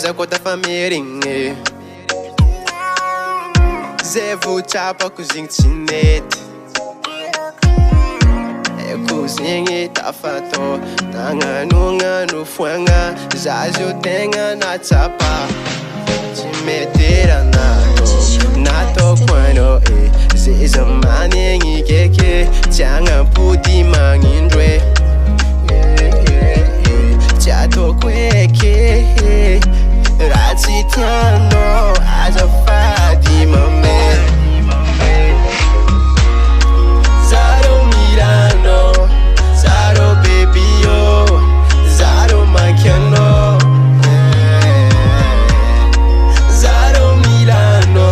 casa conta família. Zé vou chapa cozinha chinete. Cozinha tá fato, ngano fuanga, já eu tenho na chapa. Te meter na to quando zé zamane que changa puti mangindre. Já tô que ratitando aja fadi mame. Zaro Milano, Zaro baby yo, Zaro Machiano. Zaro Milano,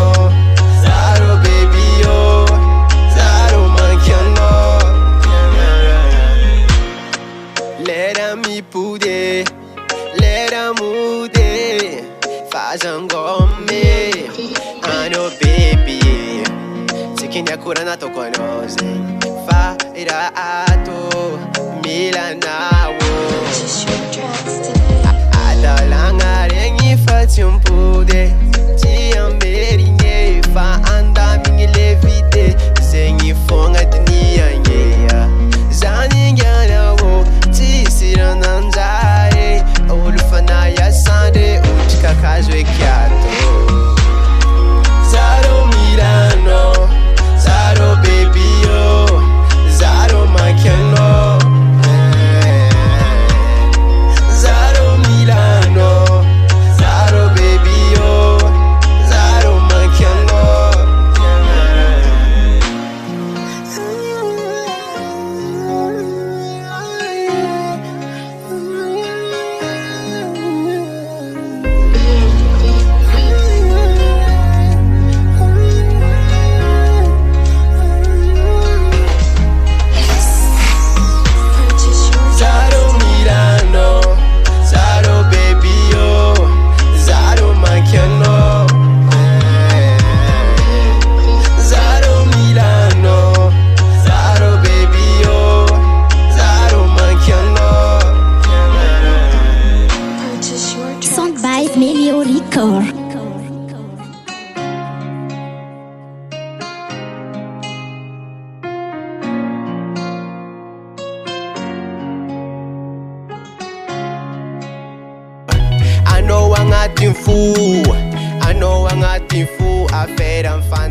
Zaro baby yo, Zaro Machiano. Let me pude, let mude, faz angome, ano baby. Sikinya kurana to konoze, fa ira ato milanawo. Adalanga rengi fa tiumpude, tiamberinye fa anda mingi levite, zengi fonga dunia nyeya, zaningana wo, tisira nanzare, olufana ya sande, uchika kazwe kiato. Zaro Milano, Zaro baby yo, Zaro Machiano. Zaro Milano, Zaro baby yo, Zaro Machiano. Zaro Milano, Zaro baby yo, Zaro Machiano. Zaro Milano, Zaro baby yo, Zaro Machiano. Song by MEVA Record. I know I'm acting fool, affair I'm fine.